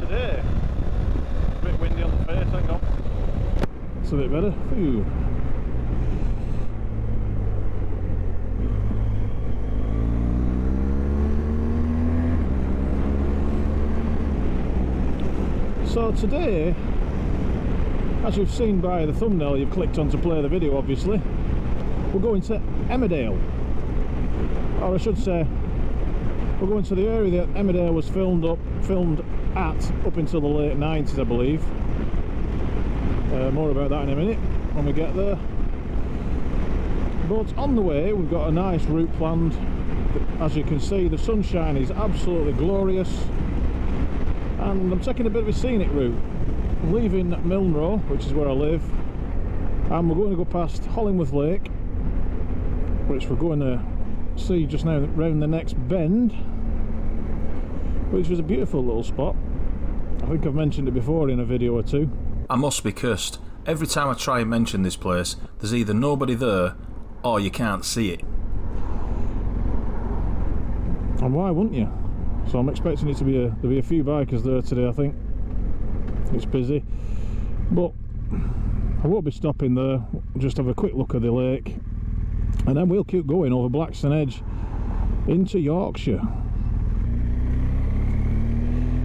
today. A bit windy on the face, hang on. It's a bit better. Phew. So today, as you've seen by the thumbnail you've clicked on to play the video obviously, we're going to Emmerdale. Or I should say, we're going to the area that Emmerdale was filmed at up until the late 90s, I believe. More about that in a minute when we get there. But on the way we've got a nice route planned. As you can see, the sunshine is absolutely glorious, and I'm taking a bit of a scenic route. I'm leaving Milnrow, which is where I live, and we're going to go past Hollingworth Lake, which we're going to see just now round the next bend, which is a beautiful little spot. I think I've mentioned it before in a video or two. I must be cursed. Every time I try and mention this place, there's either nobody there or you can't see it. And why wouldn't you? So I'm expecting it to be there'll be a few bikers there today. I think it's busy, but I won't be stopping there. Just have a quick look at the lake, and then we'll keep going over Blackstone Edge into Yorkshire.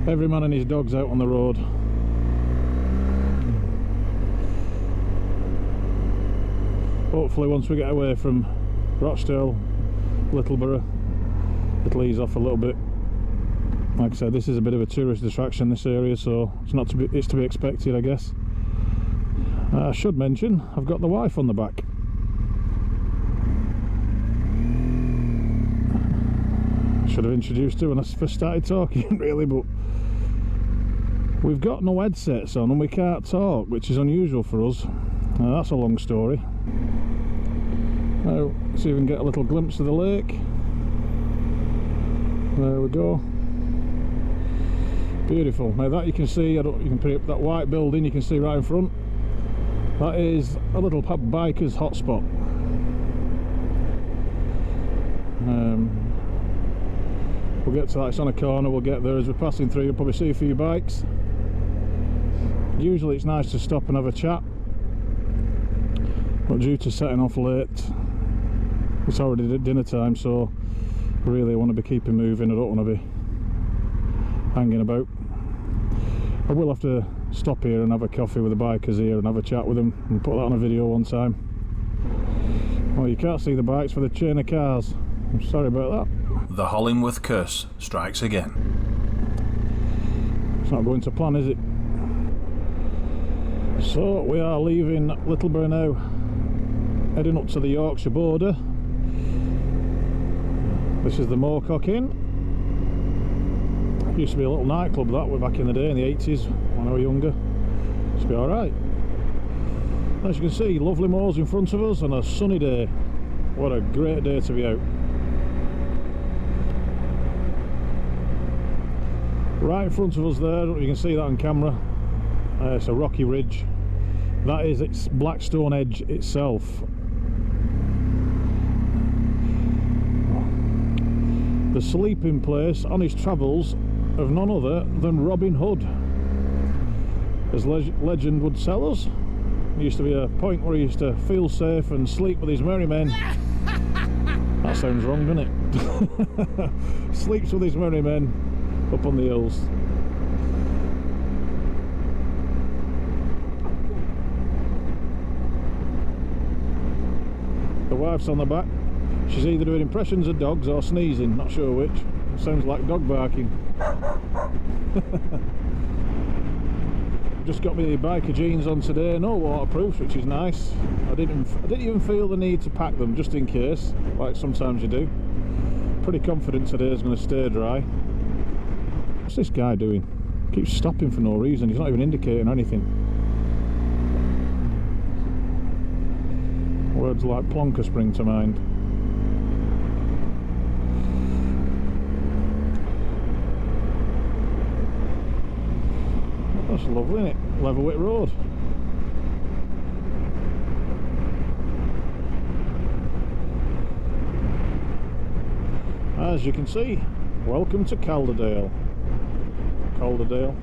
Every man and his dog's out on the road. Hopefully once we get away from Rochdale, Littleborough, it'll ease off a little bit. Like I said, this is a bit of a tourist attraction, this area, so it's to be expected, I guess. I should mention, I've got the wife on the back. Should have introduced her when I first started talking, really, but we've got no headsets on and we can't talk, which is unusual for us. That's a long story. Now, let's see if we can get a little glimpse of the lake. There we go. Beautiful. Now that you can see, you can put up that white building you can see right in front. That is a little biker's hotspot. We'll get to that. It's on a corner. We'll get there as we're passing through. You'll probably see a few bikes. Usually it's nice to stop and have a chat, but due to setting off late, it's already dinner time, so really I want to be keeping moving. I don't want to be hanging about. I will have to stop here and have a coffee with the bikers here and have a chat with them and put that on a video one time. Well, you can't see the bikes for the chain of cars. I'm sorry about that. The Hollingworth curse strikes again. It's not going to plan, is it? So we are leaving Littleborough now, heading up to the Yorkshire border. This is the Moorcock Inn. Used to be a little nightclub that way back in the day, in the 80s when I was younger. Used to be alright. As you can see, lovely moors in front of us on a sunny day. What a great day to be out. Right in front of us there, you can see that on camera. It's a rocky ridge. That is its Blackstone Edge itself. The sleeping place on his travels of none other than Robin Hood, as legend would tell us. There used to be a point where he used to feel safe and sleep with his merry men. That sounds wrong, doesn't it? Sleeps with his merry men up on the hills. The wife's on the back. She's either doing impressions of dogs or sneezing, not sure which. It sounds like dog barking. Just got me the biker jeans on today, no waterproofs, which is nice. I didn't even feel the need to pack them just in case, like sometimes you do. Pretty confident today is going to stay dry. What's this guy doing? Keeps stopping for no reason. He's not even indicating anything. Words like plonker spring to mind. That's lovely, isn't it? Leverwick Road. As you can see, welcome to Calderdale. Calderdale.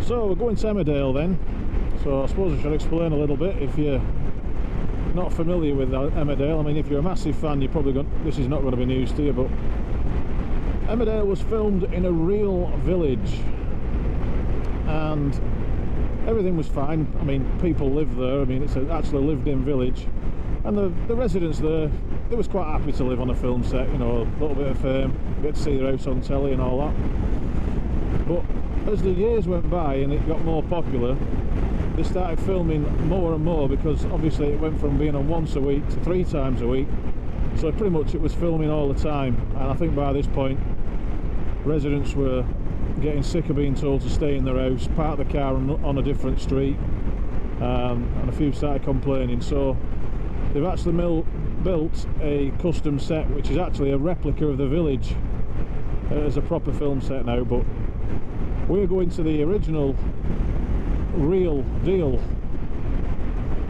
So we're going to Emmerdale then. So I suppose I should explain a little bit if you're not familiar with Emmerdale. I mean, if you're a massive fan, you're probably this is not going to be news to you, but Emmerdale was filmed in a real village and everything was fine. I mean, people live there. I mean, it's an actually lived-in village, and the residents there, they was quite happy to live on a film set. You know, a little bit of fame, get to see their house on telly and all that. But as the years went by and it got more popular, they started filming more and more, because obviously it went from being on once a week to 3 times a week. So pretty much it was filming all the time, and I think by this point residents were getting sick of being told to stay in their house, park the car on a different street, and a few started complaining. So they've actually built a custom set which is actually a replica of the village as a proper film set now, but we're going to the original real deal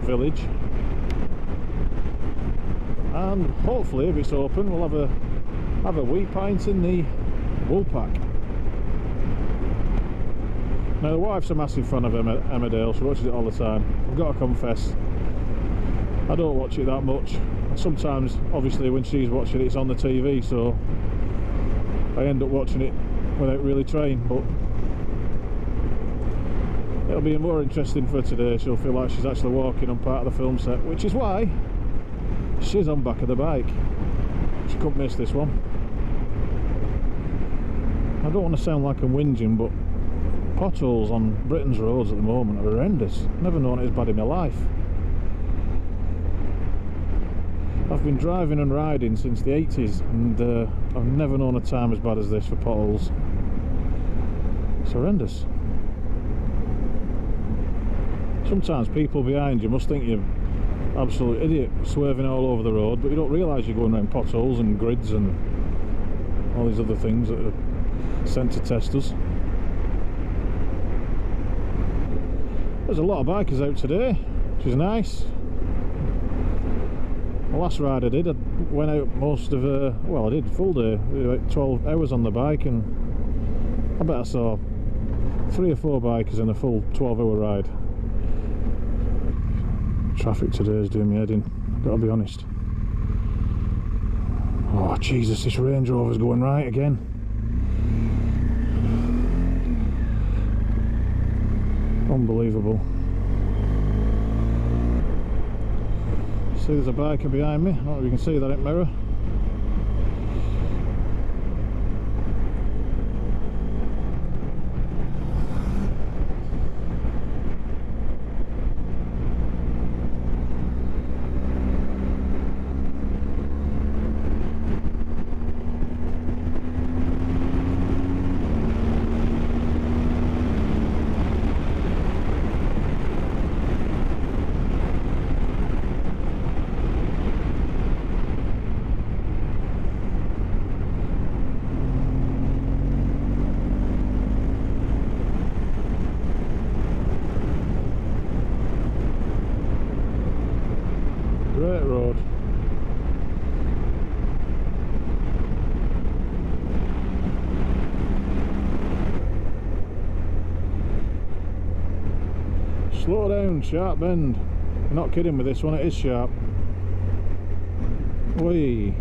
village, and hopefully if it's open we'll have a wee pint in the Woolpack. Now the wife's a massive fan of Emmerdale, she watches it all the time. I've got to confess, I don't watch it that much. Sometimes obviously when she's watching it, it's on the TV, so I end up watching it without really trying, but it'll be more interesting for today. She'll feel like she's actually walking on part of the film set, which is why she's on back of the bike. She couldn't miss this one. I don't want to sound like I'm whinging, but potholes on Britain's roads at the moment are horrendous. Never known it as bad in my life. I've been driving and riding since the 80s, and I've never known a time as bad as this for potholes. It's horrendous. Sometimes people behind you must think you're an absolute idiot swerving all over the road, but you don't realise you're going around potholes and grids and all these other things that are sent to test us. There's a lot of bikers out today, which is nice. The last ride I did, I went out most of well, I did full day, about 12 hours on the bike, and I bet I saw 3 or 4 bikers in a full 12-hour ride. Traffic today is doing me head in, gotta be honest. Oh Jesus, this Range Rover's going right again. Unbelievable. See, there's a biker behind me. I don't know if you can see that in mirror. Great road. Slow down, sharp bend. You're not kidding with this one, it is sharp. Whee!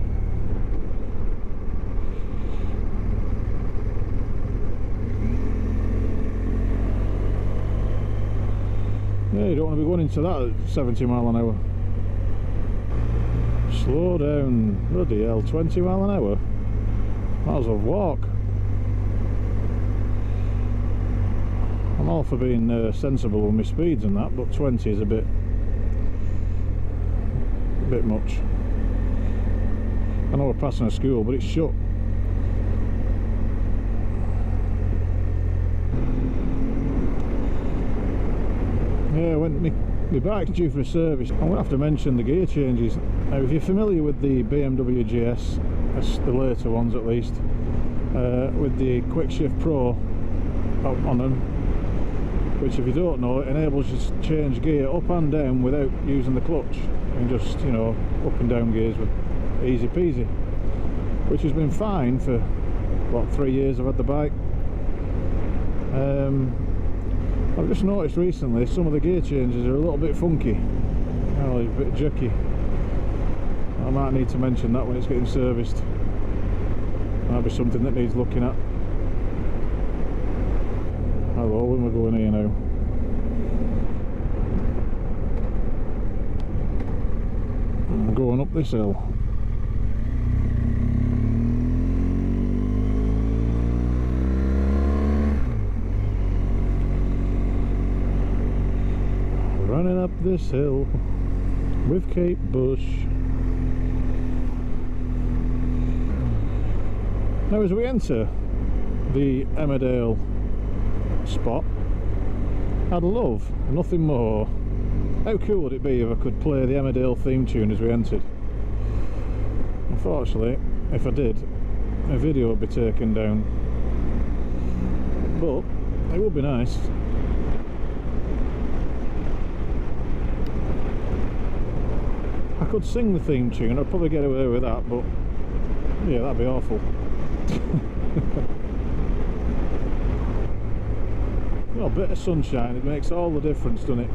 Yeah, you don't want to be going into that at 70 mile an hour. Slow down, bloody hell, 20 mile an hour? Might as well walk. I'm all for being sensible with my speeds and that, but 20 is a bit much. I know we're passing a school, but it's shut. Yeah, when my bike's due for a service, I'm going to have to mention the gear changes. Now, if you're familiar with the BMW GS, the later ones at least, with the Quick Shift Pro on them, which if you don't know, it enables you to change gear up and down without using the clutch. You can just, you know, up and down gears with easy peasy, which has been fine for what, 3 years I've had the bike. Just noticed recently some of the gear changes are a little bit funky, a bit jerky. I might need to mention that when it's getting serviced. Might be something that needs looking at. Hello, when we're going here now. I'm going up this hill. Running up this hill with Kate Bush. Now as we enter the Emmerdale spot, I'd love nothing more. How cool would it be if I could play the Emmerdale theme tune as we entered? Unfortunately, if I did, a video would be taken down. But it would be nice. I could sing the theme tune, I'd probably get away with that, but yeah, that'd be awful. A bit of sunshine, it makes all the difference, doesn't it?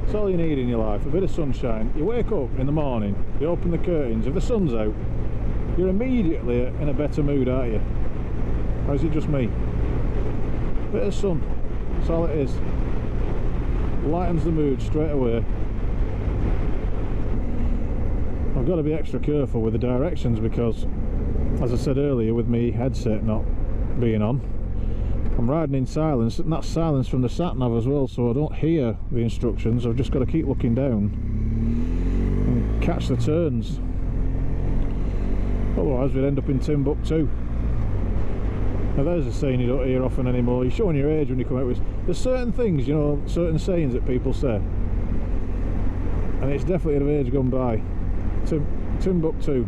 It's all you need in your life, a bit of sunshine. You wake up in the morning, you open the curtains, if the sun's out, you're immediately in a better mood, aren't you? Or is it just me? A bit of sun, that's all it is. Lightens the mood straight away. I've got to be extra careful with the directions because, as I said earlier, with me headset not being on, I'm riding in silence, and that's silence from the sat-nav as well, so I don't hear the instructions. I've just got to keep looking down and catch the turns. Otherwise we'd end up in Timbuktu. Now there's a saying you don't hear often anymore. You're showing your age when you come out with... There's certain things, you know, certain sayings that people say, and it's definitely an age gone by. Timbuktu.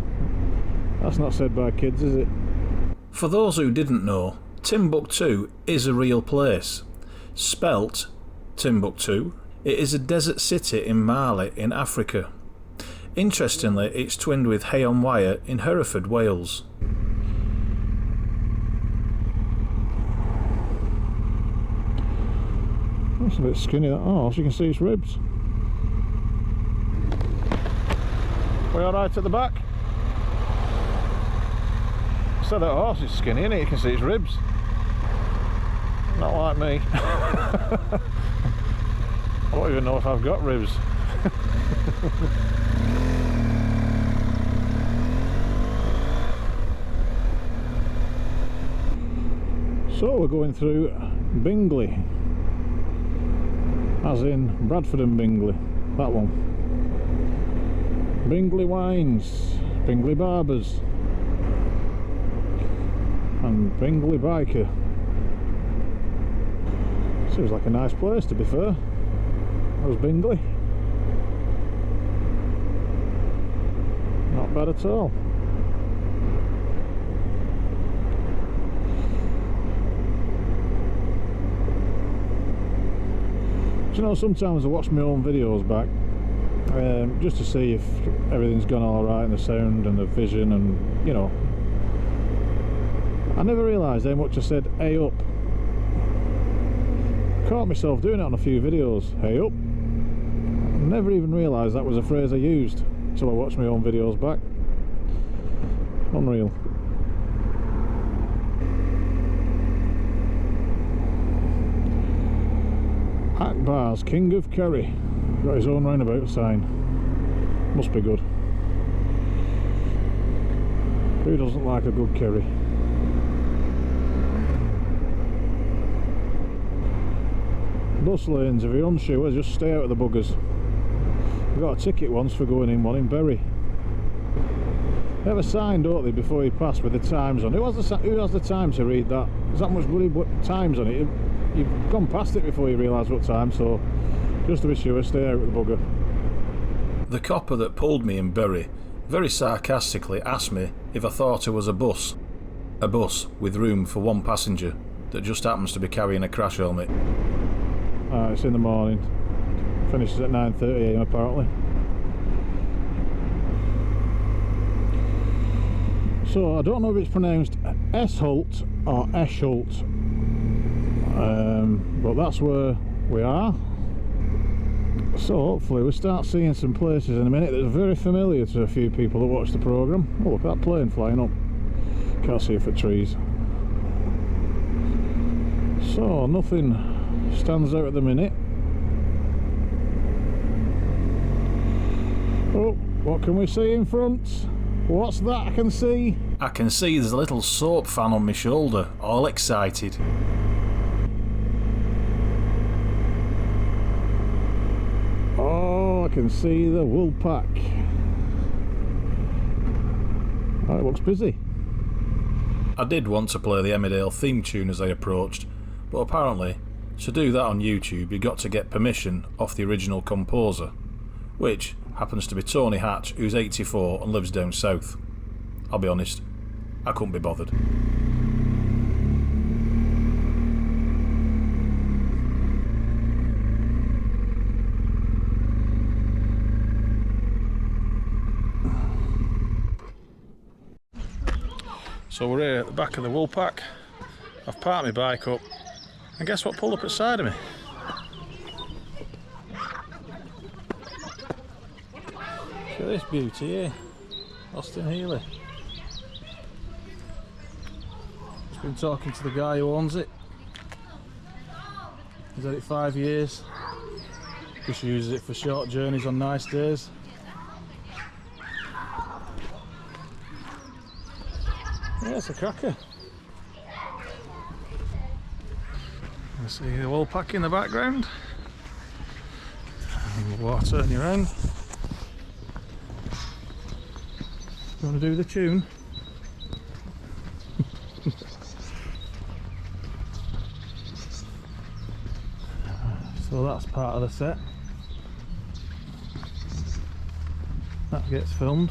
That's not said by kids, is it? For those who didn't know, Timbuktu is a real place. Spelt Timbuktu, it is a desert city in Mali in Africa. Interestingly, it's twinned with Hay-on-Wye in Hereford, Wales. That's a bit skinny, that horse. You can see its ribs. We alright at the back? So that horse is skinny, isn't it? You can see its ribs. Not like me. I don't even know if I've got ribs. So we're going through Bingley, as in Bradford and Bingley, that one. Bingley Wines, Bingley Barbers and Bingley Biker. Seems like a nice place, to be fair. How's Bingley? Not bad at all. Do you know, sometimes I watch my own videos back just to see if everything's gone alright and the sound and the vision, and you know, I never realised how much I said "hey up." Caught myself doing it on a few videos. Hey up. I never even realised that was a phrase I used until I watched my own videos back. Unreal. Akbar's King of Kerry. Got his own roundabout sign. Must be good. Who doesn't like a good curry? Bus lanes, if you're unsure, just stay out of the buggers. I got a ticket once for going in one in Bury. They have a sign, don't they, before you pass with the times on. Who has the time to read that? There's that much bloody times on it. You've gone past it before you realise what time, so just to be sure, stay out of the bugger. The copper that pulled me in Bury very sarcastically asked me if I thought it was a bus with room for one passenger that just happens to be carrying a crash helmet. It's in the morning. Finishes at 9:30 AM apparently. So I don't know if it's pronounced Esholt or Esholt. But that's where we are. So hopefully we start seeing some places in a minute that are very familiar to a few people that watch the programme. Oh, look at that plane flying up. Can't see it for trees. So nothing stands out at the minute. Oh, what can we see in front? What's that I can see? I can see there's a little soap fan on my shoulder, all excited. Oh, I can see the Woolpack. Oh, it looks busy. I did want to play the Emmerdale theme tune as I approached, but apparently, to do that on YouTube you got to get permission off the original composer, which happens to be Tony Hatch, who's 84 and lives down south. I'll be honest, I couldn't be bothered. So we're here at the back of the Woolpack. I've parked my bike up, and guess what pulled up at the side of me? Look at this beauty here, Austin Healy. Just been talking to the guy who owns it. He's had it 5 years. Just uses it for short journeys on nice days. Yeah, it's a cracker. You see the Woolpack in the background. And the water turning around. You want to do the tune? So that's part of the set. That gets filmed.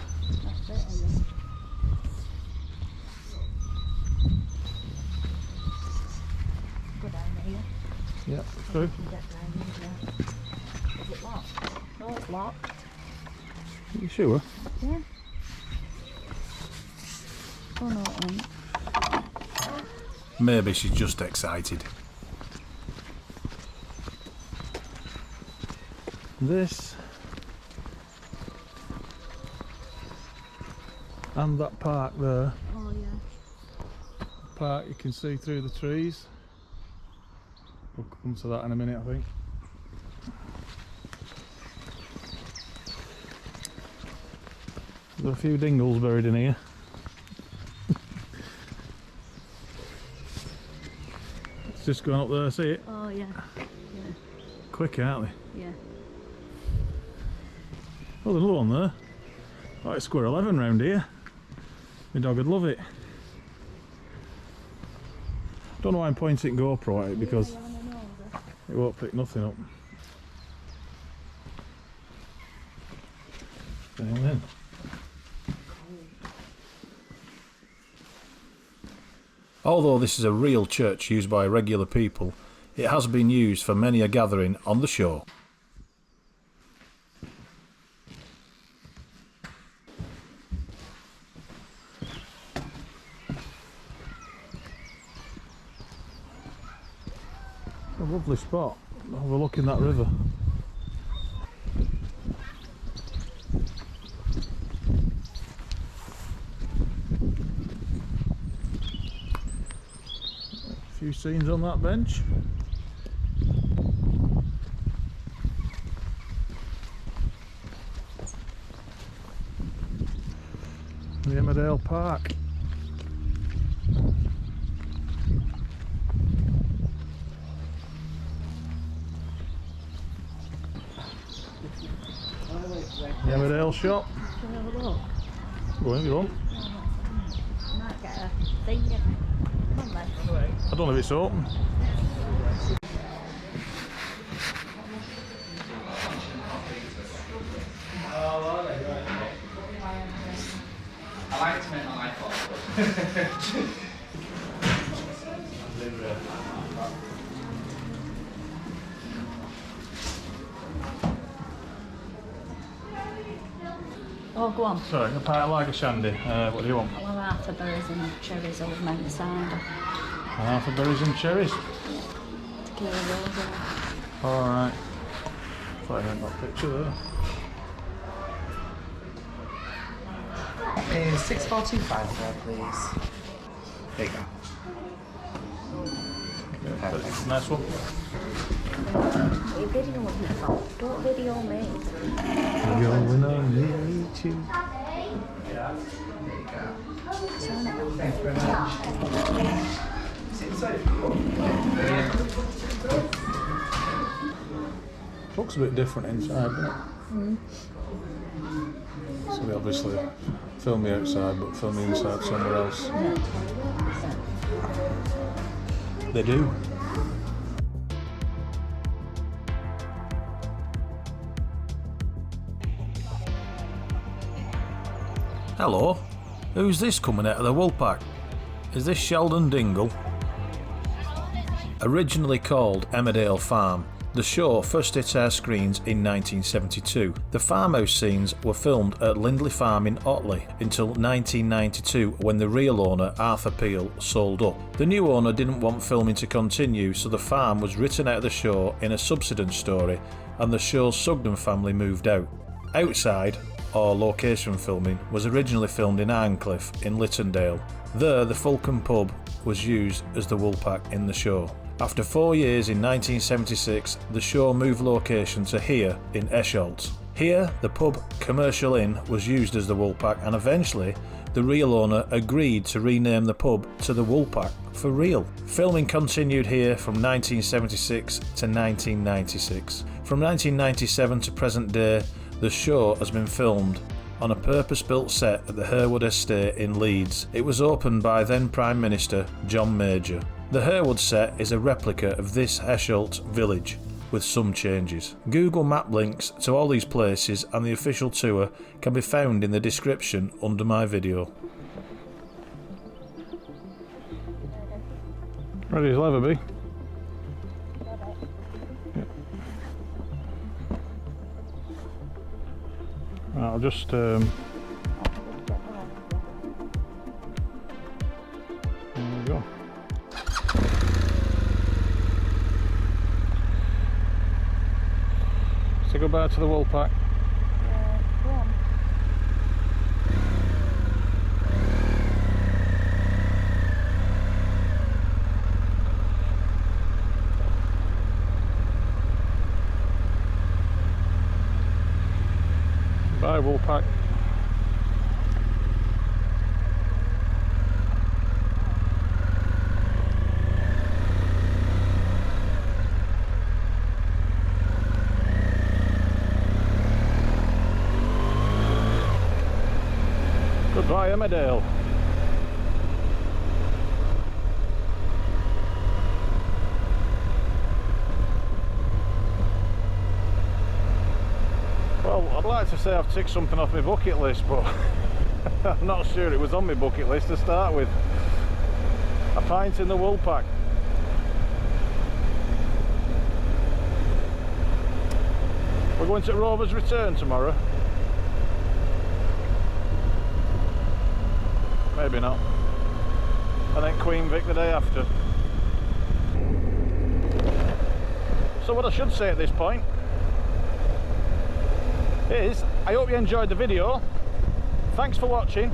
Yeah, through. Is it locked? No, it's locked. Are you sure? Yeah. Oh no, it ain't. Maybe she's just excited. This and that park there. Oh yeah. Park you can see through the trees. We'll come to that in a minute, I think. There's a few dingles buried in here. It's just going up there, see it? Oh yeah. Yeah. Quick, aren't they? Yeah. Oh, there's another one there. Oh, it's square 11 round here. My dog would love it. Don't know why I'm pointing GoPro at it because it won't pick nothing up. Down then. Although this is a real church used by regular people, it has been used for many a gathering on the show. A lovely spot overlooking that river. A few scenes on that bench. The Emmerdale Park. The Emmerdale shop. Can we have a look? Go in if you want. Might get a thing. Come on then. I don't know if it's open. I like to make my life awkward. Oh, go on. Sorry, a pint of lager shandy. What do you want? I'll have half the berries and cherries over my cider. Half a berries and cherries. Alright. Thought I had that picture there. Is 6425 there, please? There you go. Perfect. Nice one. You video me, don't video me. You're when I need you. Thanks very much. Looks a bit different inside, doesn't it? So they obviously film me outside but film me inside somewhere else. They do. Hello, who's this coming out of the Woolpack? Is this Sheldon Dingle? Originally called Emmerdale Farm, the show first hit our screens in 1972. The farmhouse scenes were filmed at Lindley Farm in Otley until 1992 when the real owner, Arthur Peel, sold up. The new owner didn't want filming to continue, so the farm was written out of the show in a subsidence story and the show's Sugden family moved out. Outside, or location filming, was originally filmed in Arncliffe in Littondale. There, the Falcon pub was used as the Woolpack in the show. After 4 years in 1976, the show moved location to here in Esholt. Here, the pub Commercial Inn was used as the Woolpack, and eventually the real owner agreed to rename the pub to the Woolpack for real. Filming continued here from 1976 to 1996. From 1997 to present day, the show has been filmed on a purpose-built set at the Harewood Estate in Leeds. It was opened by then Prime Minister John Major. The Harewood set is a replica of this Esholt village, with some changes. Google map links to all these places and the official tour can be found in the description under my video. Ready as I'll ever be. I'll just there we go. Say goodbye to the Woolpack. Go on. Bye Woolpack. Goodbye Emmerdale. Well, I'd like to say I've ticked something off my bucket list, but I'm not sure it was on my bucket list to start with. A pint in the Woolpack. We're going to Rover's Return tomorrow. Maybe not. And then Queen Vic the day after. So what I should say at this point is, I hope you enjoyed the video. Thanks for watching,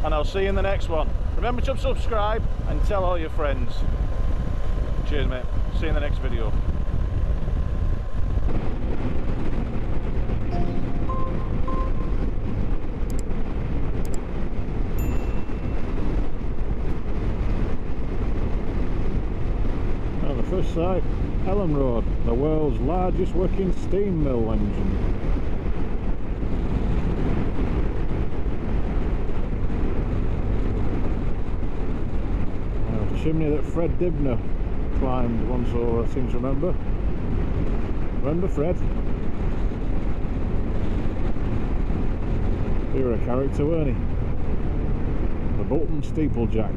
and I'll see you in the next one. Remember to subscribe and tell all your friends. Cheers mate, see you in the next video. Now the first site, Ellen Road, the world's largest working steam mill engine. Chimney that Fred Dibner climbed once over, I seem to remember. Remember Fred? You're a character, weren't he? The Bolton Steeplejack.